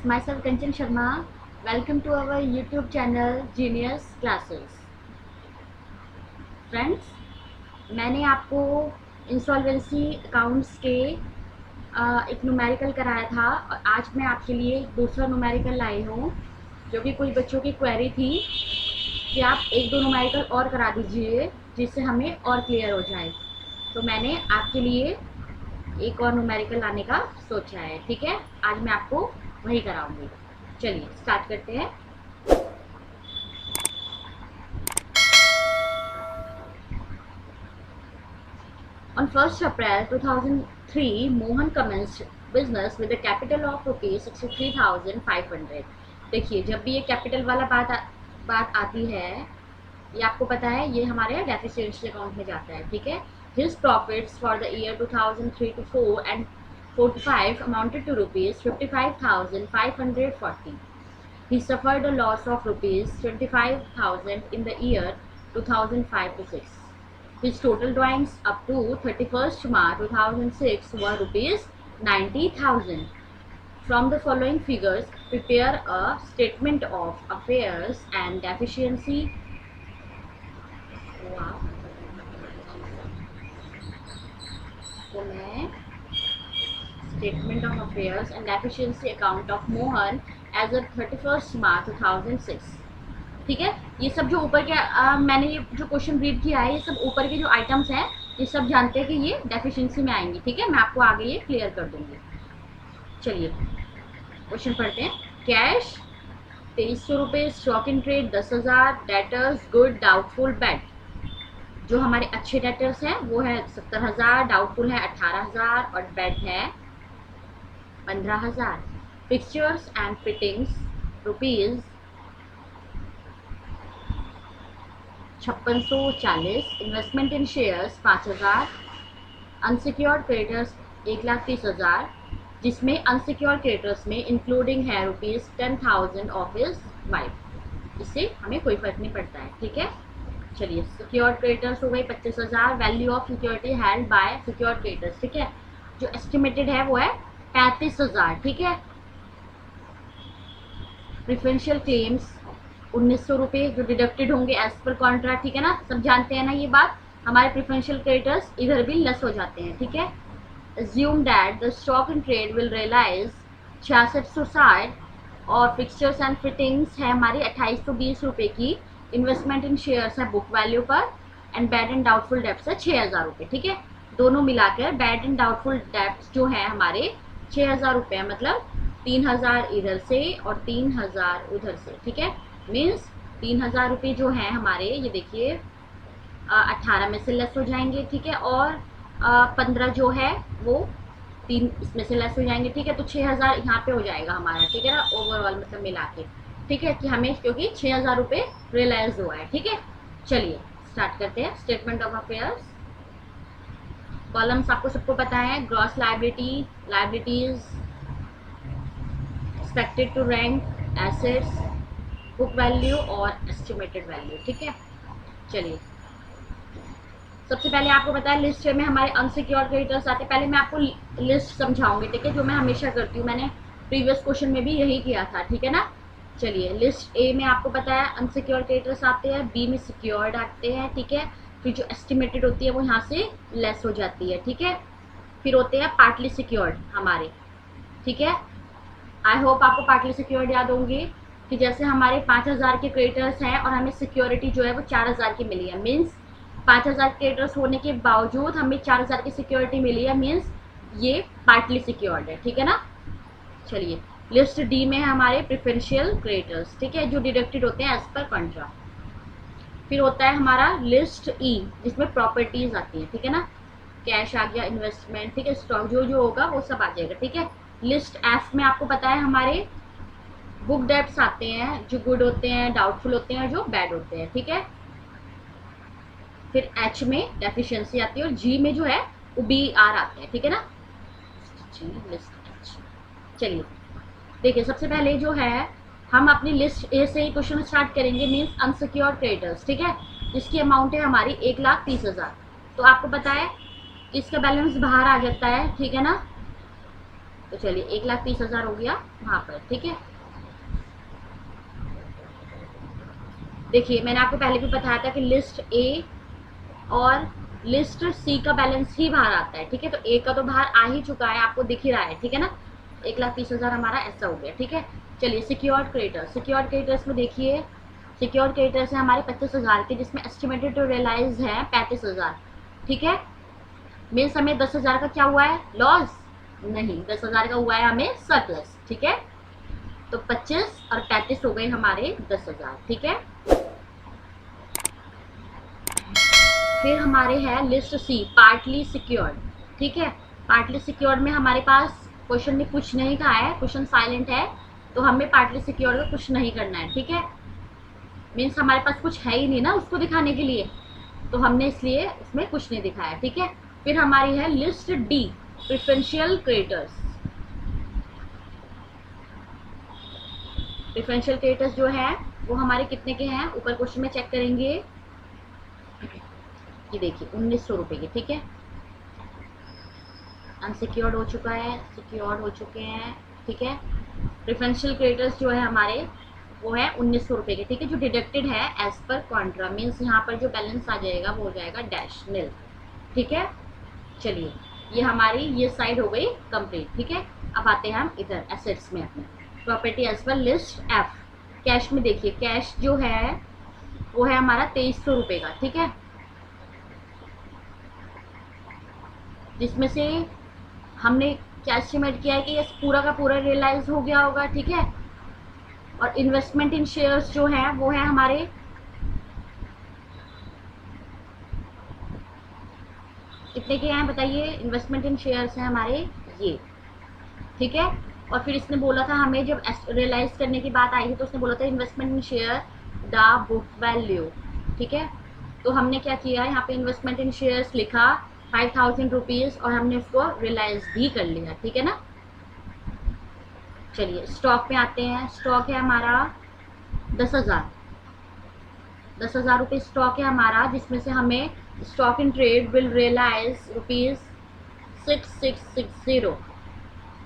myself Kanchan Sharma. Welcome to our YouTube channel Genius Classes. Friends, मैंने आपको insolvency accounts के एक numerical कराया था और आज मैं आपके लिए दूसरा न्यूमेरिकल लाई हूँ जो कि कुछ बच्चों की क्वेरी थी कि आप एक दो न्यूमेरिकल और करा दीजिए जिससे हमें और क्लियर हो जाए। तो मैंने आपके लिए एक और न्यूमेरिकल लाने का सोचा है। ठीक है, आज मैं आपको वही कराऊंगी। चलिए स्टार्ट करते हैं। On 1st April 2003, Mohan commenced business with a capital of rupees 63,500। देखिए, जब भी ये कैपिटल वाला बात आती है, ये आपको पता है ये हमारे डेफिशिएंसी अकाउंट में जाता है। ठीक है, His profits for the year 2003 to 4 and 4 to 5 amounted to rupees 55,540. He suffered a loss of rupees 25,000 in the year 2005 to 6. His total drawings up to 31st March 2006 were rupees 90,000. From the following figures, prepare a statement of affairs and deficiency. Wow. तो मैं statement of affairs and deficiency account of Mohan as of 31st March 2006। ठीक है, ये सब जो ऊपर के मैंने ये जो क्वेश्चन रीड किया है, ये सब ऊपर के जो आइटम्स हैं ये सब जानते हैं कि ये डेफिशिएंसी में आएंगी। ठीक है, मैं आपको आगे ये क्लियर कर दूंगी। चलिए क्वेश्चन पढ़ते हैं। कैश 2300 रुपये, stock in trade 10,000, debtors good doubtful bad. जो हमारे अच्छे डेटर्स हैं वो है 70,000, डाउटफुल है 18,000 और बैड है 15,000। Fixtures and fittings rupees 5640, investment in shares 5,000, unsecured creditors 1,30,000, जिसमें अनसिक्योर्ड क्रेडिटर्स में इंक्लूडिंग है रुपीज 10,000 ऑफ हिज वाइफ। इससे हमें कोई फर्क नहीं पड़ता है। ठीक है, चलिए सिक्योर्ड क्रेडिटर्स हो गई 25,000, value of security held by secured creditors. ठीक है, जो एस्टिमेटेड है वो है 35,000। ठीक है, प्रिफरेंशियल क्लेम्स 1,900 रुपये जो डिडक्टेड होंगे एज पर कॉन्ट्रैक्ट। ठीक है ना, सब जानते हैं ना ये बात। हमारे प्रिफरेंशियल क्रेडिटर्स इधर भी लेस हो जाते हैं। ठीक है, assume that the stock in trade will realize 6660 और फिक्सचर्स एंड फिटिंग्स है हमारी 2820 रुपये की, इन्वेस्टमेंट इन शेयर्स है बुक वैल्यू पर, and bad and doubtful debts है 6,000 रुपये। ठीक है, दोनों मिलाकर बैड एंड डाउटफुल डेब्ट्स जो है हमारे 6,000 रुपये, मतलब 3,000 इधर से और 3,000 उधर से। ठीक है, मीन्स 3,000 रुपये जो है हमारे, ये देखिए 18 में से लेस हो जाएंगे। ठीक है, और 15 जो है वो 3 इसमें से लेस हो जाएंगे। ठीक है, तो 6,000 यहाँ पे हो जाएगा हमारा। ठीक है ना, ओवरऑल मतलब मिला के। ठीक है, कि हमें क्योंकि 6,000 रुपये रियलाइज हुआ है। ठीक है, चलिए स्टार्ट करते हैं। स्टेटमेंट ऑफ अफेयर्स, कॉलम्स आपको सबको पता है। Gross liability, liabilities, expected to rank, assets, book value और एस्टिमेटेड वैल्यू। ठीक है, चलिए सबसे पहले आपको पता है लिस्ट में हमारे अनसिक्योर्ड क्रेडिटर्स आते हैं। पहले मैं आपको लिस्ट समझाऊंगी। ठीक है, जो मैं हमेशा करती हूँ, मैंने प्रीवियस क्वेश्चन में भी यही किया था। ठीक है ना, चलिए लिस्ट ए में आपको पता है अनसिक्योर्ड क्रेडिटर्स आते हैं, बी में सिक्योर्ड आते हैं। ठीक है, फिर जो एस्टिमेटेड होती है वो यहाँ से लेस हो जाती है। ठीक है, फिर होते हैं पार्टली सिक्योर्ड हमारे। ठीक है, आई होप आपको पार्टली सिक्योर्ड याद होंगे कि जैसे हमारे 5,000 के क्रेडिटर्स हैं और हमें सिक्योरिटी जो है वो 4,000 की मिली है। मीन्स 5,000 क्रेडिटर्स होने के बावजूद हमें 4,000 की सिक्योरिटी मिली है, मीन्स ये पार्टली सिक्योर्ड है। ठीक है ना, चलिए लिस्ट डी में है हमारे प्रिफरेंशियल क्रेडिटर्स। ठीक है, जो डिडक्टेड होते हैं एज पर कॉन्ट्रैक्ट। फिर होता है हमारा लिस्ट ई जिसमें प्रॉपर्टीज आती हैं। ठीक है ना, कैश आ गया, इन्वेस्टमेंट, ठीक है, स्टॉक जो जो होगा वो सब आ जाएगा। ठीक है, लिस्ट एफ में आपको पता है हमारे बुक डेब्ट्स आते हैं जो गुड होते हैं, डाउटफुल होते हैं, जो बैड होते हैं। ठीक है, फिर एच में डेफिशिएंसी आती है और जी में जो है वो बी आर आते हैं। ठीक है ना, जी लिस्ट एच। चलिए देखिए, सबसे पहले जो है हम अपनी लिस्ट ए से ही क्वेश्चन स्टार्ट करेंगे, मीन्स अनसिक्योर्ड क्रेडिटर्स। ठीक है, जिसकी अमाउंट है हमारी 1,30,000। तो आपको पता है इसका बैलेंस बाहर आ जाता है। ठीक है ना, तो चलिए 1,30,000 हो गया वहां पर, ठीक है। देखिए मैंने आपको पहले भी बताया था कि लिस्ट ए और लिस्ट सी का बैलेंस ही बाहर आता है, ठीक है। तो ए का तो बाहर आ ही चुका है, आपको दिख ही रहा है, ठीक है ना। 1,30,000 हमारा ऐसा हो गया, ठीक है। चलिए सिक्योर्ड क्रेडिटर्स, सिक्योर्ड क्रेडिटर्स में देखिए सिक्योर्ड क्रेडिटर्स है हमारे 25,000 के, जिसमें एस्टिमेटेड टू रियलाइज है 35,000, ठीक है। मीन्स हमें 10,000 का क्या हुआ है, लॉस नहीं, 10,000 का हुआ है हमें सरप्लस, ठीक है। तो 25 और 35 हो गए हमारे 10,000, ठीक है। फिर हमारे है लिस्ट सी पार्टली सिक्योर्ड, ठीक है। पार्टली सिक्योर्ड में हमारे पास क्वेश्चन ने कुछ नहीं कहा है, क्वेश्चन साइलेंट है, तो हमें पार्टली सिक्योर्ड का कुछ नहीं करना है, ठीक है। मीन्स हमारे पास कुछ है ही नहीं ना उसको दिखाने के लिए, तो हमने इसलिए उसमें कुछ नहीं दिखाया, ठीक है। फिर हमारी है list D preferential creditors. Preferential creditors जो है वो हमारे कितने के हैं, ऊपर क्वेश्चन में चेक करेंगे, ये देखिए 1,900 रुपए के, ठीक है। अनसिक्योर्ड हो चुका है, सिक्योर्ड हो चुके हैं, ठीक है। प्रेफरेंशियल क्रेडिटर्स जो है हमारे वो है 1,900 रुपए के, ठीक है, जो डिडक्टेड है एज पर कॉन्ट्रा, मीन्स यहाँ पर जो बैलेंस आ जाएगा वो हो जाएगा डैश नील, ठीक है। चलिए ये हमारी ये साइड हो गई कंप्लीट, ठीक है। अब आते हैं हम इधर एसेट्स में अपने, प्रॉपर्टी एज पर लिस्ट एफ। कैश में देखिए कैश जो है वो है हमारा 2,300 रुपए का, ठीक है, जिसमें से हमने क्या एस्टिमेट किया है कि ये पूरा का पूरा रियलाइज हो गया होगा, ठीक है। और इन्वेस्टमेंट इन शेयर्स जो है वो है हमारे कितने के हैं बताइए, इन्वेस्टमेंट इन शेयर्स है हमारे ये, ठीक है। और फिर इसने बोला था हमें जब रियलाइज करने की बात आई थी तो उसने बोला था investment in share the book value, ठीक है। तो हमने क्या किया, यहाँ पे इन्वेस्टमेंट इन शेयर्स लिखा 5,000 रुपीज़ और हमने उसको रियलाइज भी कर लिया, ठीक है ना। चलिए स्टॉक में आते हैं, स्टॉक है हमारा 10,000, 10,000 रुपये स्टॉक है हमारा, जिसमें से हमें stock in trade will realise ₹6660,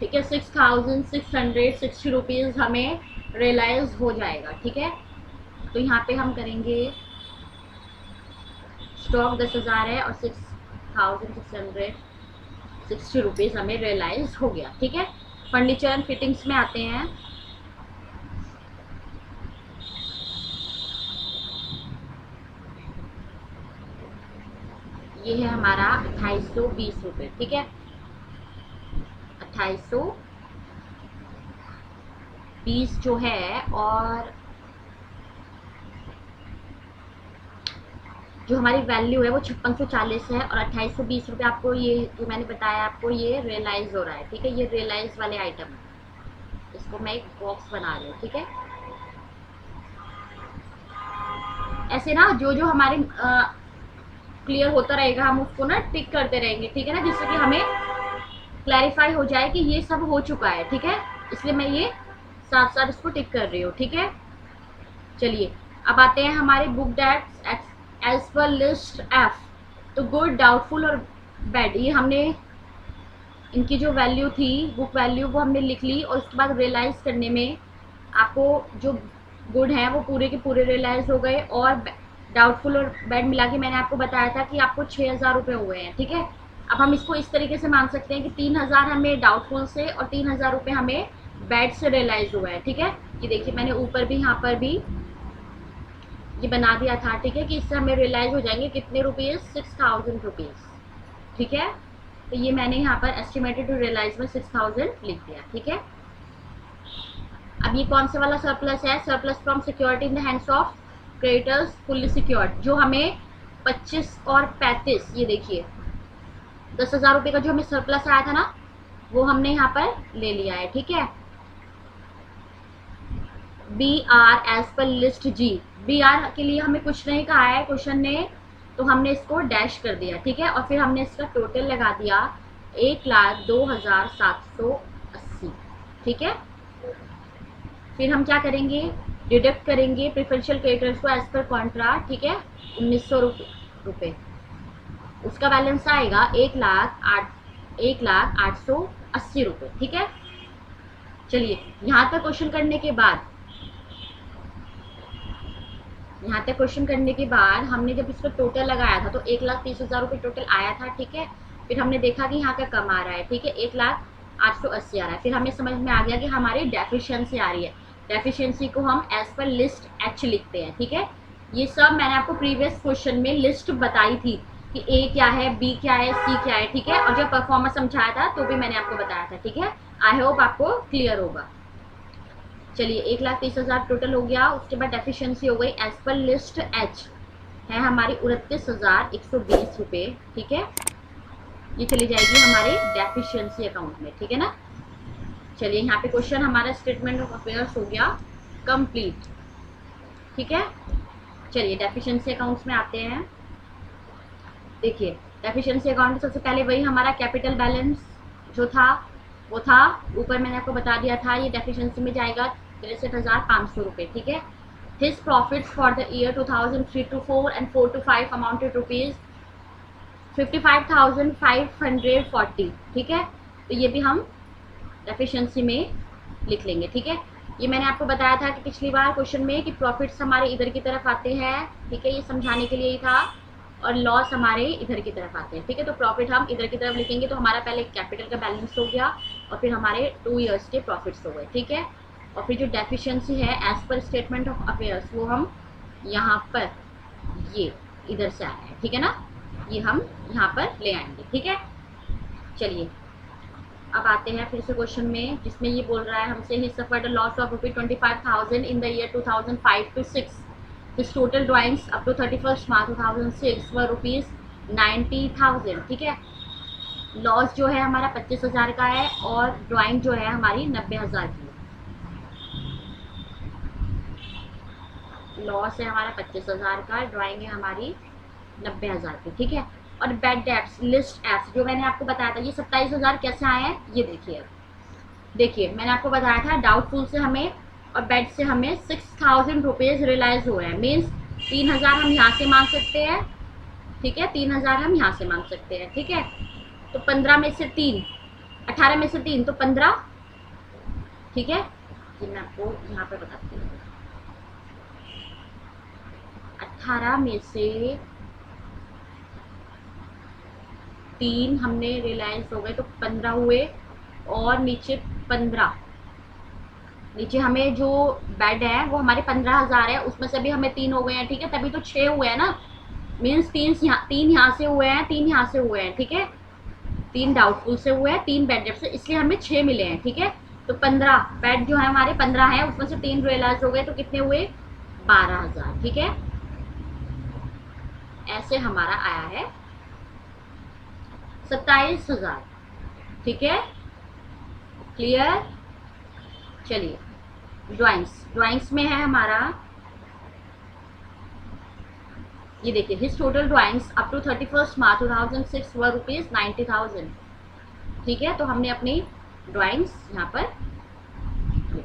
ठीक है, 6,660 रुपीज़ हमें रियलाइज हो जाएगा, ठीक है। तो यहाँ पे हम करेंगे स्टॉक 10,000 है और 6,660 रुपीज़ हमें रियलाइज हो गया, ठीक है। फर्नीचर एंड फिटिंग्स में आते हैं, ये है हमारा 2,820 रुपये, ठीक है, 2,820 जो है। और जो हमारी वैल्यू है वो 5640 है और 2,820 रुपये आपको ये जो मैंने बताया आपको ये रियलाइज हो रहा है, ठीक है। ये रियलाइज वाले आइटम है, इसको मैं एक बॉक्स बना रही हूँ, ठीक है। ऐसे ना जो जो हमारे क्लियर होता रहेगा हम उसको ना टिक करते रहेंगे, ठीक है ना, जिससे कि हमें क्लैरिफाई हो जाए कि ये सब हो चुका है, ठीक है। इसलिए मैं ये साथ साथ इसको टिक कर रही हूँ, ठीक है। चलिए अब आते हैं हमारे बुक डेट्स एज पर लिस्ट एफ। तो गुड, डाउटफुल और बैड, ये हमने इनकी जो वैल्यू थी बुक वैल्यू वो हमने लिख ली, और उसके बाद रियलाइज करने में आपको जो गुड है वो पूरे के पूरे रियलाइज हो गए, और डाउटफुल और बैड मिला के मैंने आपको बताया था कि आपको 6,000 रुपये हुए हैं, ठीक है। अब हम इसको इस तरीके से मान सकते हैं कि 3,000 हमें डाउटफुल से और 3,000 रुपये हमें बैड से रियलाइज हुआ है, ठीक है। ये देखिए मैंने ऊपर भी यहाँ पर भी ये बना दिया था, ठीक है, कि इससे हमें रियलाइज हो जाएंगे कितने रुपीज़, 6,000 रुपीज़, ठीक है। तो ये मैंने यहाँ पर एस्टिमेटेड टू रियलाइज में 6,000 लिख दिया, ठीक है। अब ये कौन से वाला सरप्लस है, surplus from security in the hands of creditors fully secured, जो हमें 25 और 35, ये देखिए 10,000 रुपये का जो हमें सरप्लस आया था ना वो हमने यहाँ पर ले लिया है, ठीक है। बी आर एज पर लिस्ट जी, बी आर के लिए हमें कुछ नहीं कहा है क्वेश्चन ने, तो हमने इसको डैश कर दिया, ठीक है। और फिर हमने इसका टोटल लगा दिया 1,02,780, ठीक है। फिर हम क्या करेंगे, डिडक्ट करेंगे प्रेफरेंशियल क्रेडिटर्स को एज पर कॉन्ट्रा, ठीक है, 1,900 रुपये, उसका बैलेंस आएगा 1,08,000 1,08,80 रुपये। ठीक है, चलिए यहाँ तक क्वेश्चन करने के बाद, यहाँ तक क्वेश्चन करने के बाद हमने जब इसका टोटल लगाया था तो 1,30,000 रुपये टोटल आया था। ठीक है, फिर हमने देखा कि यहाँ का कम आ रहा है। ठीक है, 1,08,80 आ रहा है। फिर हमें समझ में आ गया कि हमारी डेफिशिएंसी आ रही है। डेफिशिएंसी को हम एज पर लिस्ट एच लिखते हैं। ठीक है, ये सब मैंने आपको प्रीवियस क्वेश्चन में लिस्ट बताई थी कि ए क्या है, बी क्या है, सी क्या है। ठीक है, और जब परफॉर्मेंस समझाया था तो भी मैंने आपको बताया था। ठीक है, आई होप आपको क्लियर होगा। चलिए 1,30,000 टोटल हो गया। उसके बाद डेफिशिएंसी हो गई एज पर लिस्ट एच है हमारी 29,120 रुपये। ठीक है, ये चली जाएगी हमारे डेफिशिएंसी अकाउंट में। ठीक है ना, चलिए यहाँ पे क्वेश्चन हमारा स्टेटमेंट ऑफ अफेयर्स हो गया कंप्लीट। ठीक है, चलिए डेफिशिएंसी अकाउंट्स में आते हैं। देखिए डेफिशिएंसी अकाउंट में सबसे पहले वही हमारा कैपिटल बैलेंस जो था वो था, ऊपर मैंने आपको बता दिया था, ये डेफिशिएंसी में जाएगा 63,500 रुपये। ठीक है, his profits for the year 2003 to 4 and 4 to 5 amounted rupees 55,540। ठीक है, तो ये भी हम डेफिशिएंसी में लिख लेंगे। ठीक है, ये मैंने आपको बताया था कि पिछली बार क्वेश्चन में कि प्रॉफिट्स हमारे इधर की तरफ आते हैं। ठीक है, ये समझाने के लिए ही था, और लॉस हमारे इधर की तरफ आते हैं। ठीक है, तो प्रॉफिट हम इधर की तरफ लिखेंगे तो हमारा पहले कैपिटल का बैलेंस हो गया और फिर हमारे 2 ईयर्स के प्रॉफिट्स हो गए। ठीक है, और फिर जो डेफिशिएंसी है as per statement of affairs वो हम यहाँ पर ये इधर से आए हैं। ठीक है ना, ये हम यहाँ पर ले आएंगे। ठीक है, चलिए अब आते हैं फिर से क्वेश्चन में, जिसमें ये बोल रहा है हमसे ही suffered loss of ₹25,000 in the year 2005 to 6। His total drawings up to 31st March 2006 were ₹90,000। ठीक है, लॉस जो है हमारा 25,000 का है और ड्राइंग जो है हमारी 90,000 की है। लॉस है हमारा 25,000 का, ड्राइंग है हमारी 90,000 की। ठीक है, और बैड डेट्स लिस्ट एप्स जो मैंने आपको बताया था, ये 27,000 कैसे आए हैं ये देखिए। देखिए मैंने आपको बताया था डाउटफुल से हमें और बेड से हमें 6,000 रुपीज़ रियलाइज हुए हैं। मीन्स 3,000 हम यहाँ से मांग सकते हैं। ठीक है, 3,000 हम यहाँ से मांग सकते हैं। ठीक है, तो 15 में से 3, 18 में से 3 तो 15। ठीक है, ये मैं आपको यहाँ पे बताती हूँ। 18 में से 3 हमने रियलाइज हो गए तो 15 हुए, और नीचे 15, नीचे हमें जो बेड है वो हमारे 15,000 है, उसमें से भी हमें 3 हो गए हैं। ठीक है, तभी तो 6 हुए हैं ना। मीन्स 3 यहाँ से हुए हैं, 3 यहाँ से हुए हैं। ठीक है, 3 डाउटफुल से हुए हैं, 3 बेड से, इसलिए हमें 6 मिले हैं। ठीक है, तो 15 बेड जो है हमारे 15 है, उसमें से 3 रियलाइज हो गए तो कितने हुए 12,000। ठीक है, ऐसे हमारा आया है 27,000। ठीक है, क्लियर। चलिए ड्राइंग्स में है हमारा, ये देखिए his total drawings up to 31st March 2006 were ₹90,000। ठीक है, तो हमने अपनी ड्राइंग्स यहाँ पर लिख ली।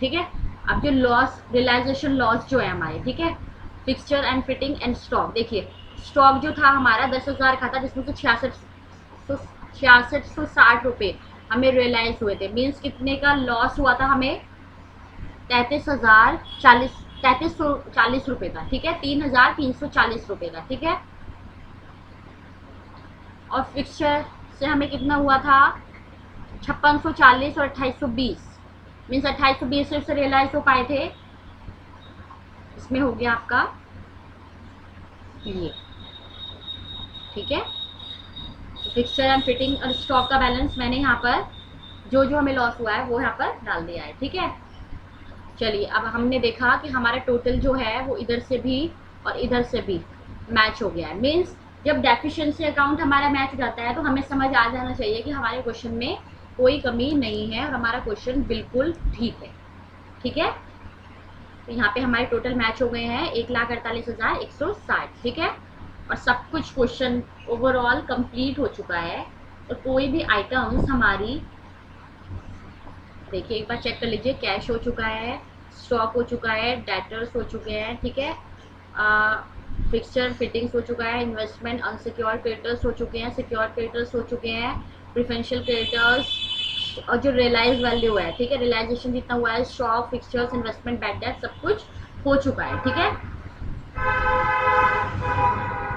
ठीक है, अब जो लॉस रियलाइजेशन लॉस जो है हमारे, ठीक है, fixture and fitting and stock. देखिए स्टॉक जो था हमारा 10,000 का था, जिसमें से 6660 रुपये हमें रियलाइज हुए थे। मीन्स कितने का लॉस हुआ था हमें 3340 रुपये का। ठीक है, 3,340 रुपये का। ठीक है, और फिक्सचर से हमें कितना हुआ था 5640 और 2820। मीन्स 2820 से रियलाइज हो पाए थे। इसमें हो गया आपका ये। ठीक है, फिक्सचर एंड फिटिंग और स्टॉक का बैलेंस मैंने यहाँ पर जो जो हमें लॉस हुआ है वो यहाँ पर डाल दिया है। ठीक है, चलिए अब हमने देखा कि हमारा टोटल जो है वो इधर से भी और इधर से भी मैच हो गया है। मीन्स जब डेफिशिएंसी अकाउंट हमारा मैच हो जाता है तो हमें समझ आ जाना चाहिए कि हमारे क्वेश्चन में कोई कमी नहीं है और हमारा क्वेश्चन बिल्कुल ठीक है। ठीक है, तो यहाँ पे हमारे टोटल मैच हो गए हैं 1,48,160। ठीक है, और सब कुछ क्वेश्चन ओवरऑल कंप्लीट हो चुका है। और कोई भी आइटम्स हमारी, देखिए एक बार चेक कर लीजिए, कैश हो चुका है, स्टॉक हो चुका है, डेटर्स हो चुके हैं। ठीक है, फिक्सचर फिटिंग्स हो चुका है, इन्वेस्टमेंट, अनसिक्योर्ड क्रेडिटर्स हो चुके हैं, सिक्योर्ड क्रेडिटर्स हो चुके हैं, प्रिफरेंशियल क्रेडिटर्स और जो रियलाइज वैल्यू है, ठीक है, रियलाइजेशन जितना हुआ है, stock, fixtures, investment, bad debt, सब कुछ हो चुका है। ठीक है,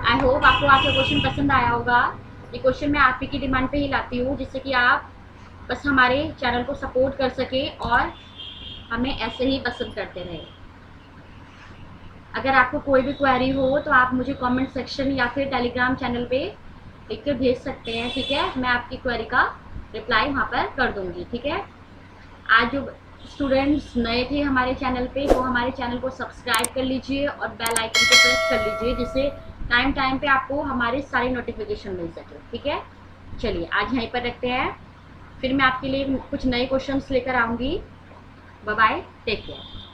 आई होप आपको आपका क्वेश्चन पसंद आया होगा। ये क्वेश्चन मैं आप ही की डिमांड पे ही लाती हूँ, जिससे कि आप बस हमारे चैनल को सपोर्ट कर सके और हमें ऐसे ही पसंद करते रहे। अगर आपको कोई भी क्वेरी हो तो आप मुझे कमेंट सेक्शन या फिर टेलीग्राम चैनल पे लिख कर भेज सकते हैं। ठीक है, मैं आपकी क्वेरी का रिप्लाई वहाँ पर कर दूँगी। ठीक है, आज जो स्टूडेंट्स नए थे हमारे चैनल पे, वो हमारे चैनल को सब्सक्राइब कर लीजिए और बेल आइकन को प्रेस कर लीजिए, जिससे टाइम टाइम पे आपको हमारे सारी नोटिफिकेशन मिल सके। ठीक है, चलिए आज यहीं पर रखते हैं, फिर मैं आपके लिए कुछ नए क्वेश्चंस लेकर आऊँगी। Bye bye, take care.